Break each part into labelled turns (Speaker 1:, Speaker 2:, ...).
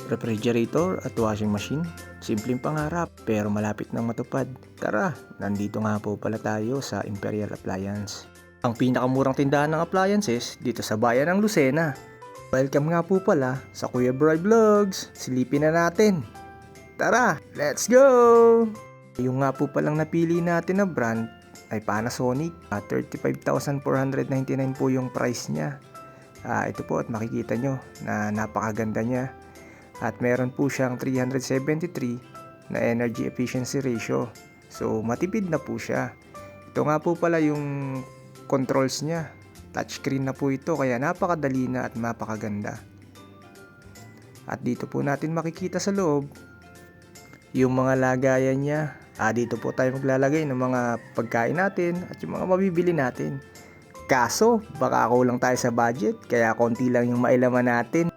Speaker 1: Refrigerator at washing machine, simpleng pangarap pero malapit nang matupad. Tara, nandito nga po pala tayo sa Imperial Appliance. Ang pinakamurang tindahan ng appliances dito sa bayan ng Lucena. Welcome nga po pala sa Kuya Bri Vlogs. Silipin na natin. Tara, let's go! Yung nga po palang napili natin na brand ay Panasonic. 35,499 po yung price niya. Ito po at makikita nyo na napakaganda niya. At meron po siyang 373 na energy efficiency ratio. So matipid na po siya. Ito nga po pala yung controls niya. Touchscreen na po ito kaya napakadali na at napakaganda. At dito po natin makikita sa loob yung mga lagayan niya. Dito po tayo maglalagay ng mga pagkain natin at yung mga mabibili natin. Kaso baka kulang tayo sa budget kaya konti lang yung mailaman natin.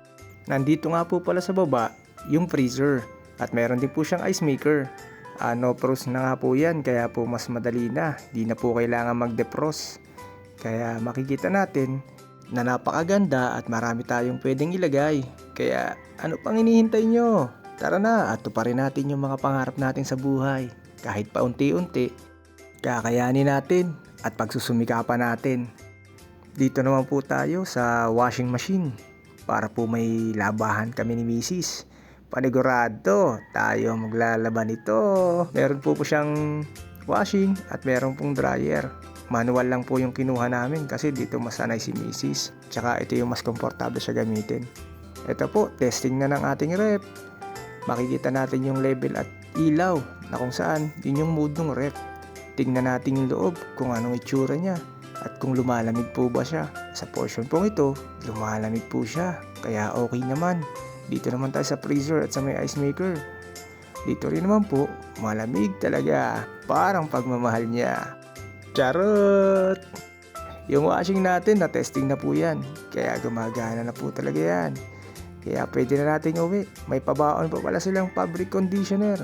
Speaker 1: Nandito nga po pala sa baba yung freezer at meron din po siyang ice maker. No frost na nga po yan kaya po mas madali na. Di na po kailangan mag-defrost. Kaya makikita natin na napakaganda at marami tayong pwedeng ilagay. Kaya ano pang hinihintay nyo? Tara na at tuparin natin yung mga pangarap natin sa buhay. Kahit paunti-unti, kakayanin natin at pagsusumikapan natin. Dito naman po tayo sa washing machine. Para po may labahan kami ni Mrs. Panigurado tayo maglalaban ito. Meron po siyang washing at meron pong dryer. Manual lang po yung kinuha namin kasi dito masanay si Mrs. Tsaka ito yung mas komportable siya gamitin. Ito po, testing na ng ating ref. Makikita natin yung level at ilaw na kung saan yun yung mode ng ref. Tingnan natin yung loob kung anong itsura niya. At kung lumalamig po ba siya. Sa portion pong ito, lumalamig po siya. Kaya okay naman. Dito naman tayo sa freezer at sa may ice maker. Dito rin naman po, malamig talaga. Parang pagmamahal niya. Charot! Yung washing natin, na-testing na po yan. Kaya gumagana na po talaga yan. Kaya pwede na natin uwi. May pabaon pa pala silang fabric conditioner.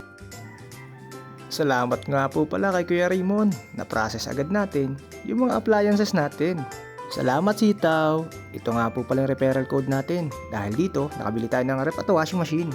Speaker 1: Salamat nga po pala kay Kuya Raymond. Na-process agad natin yung mga appliances natin. Salamat sitaw. Ito nga po pala yung referral code natin. Dahil dito, nakabili tayo ng ref at washing machine.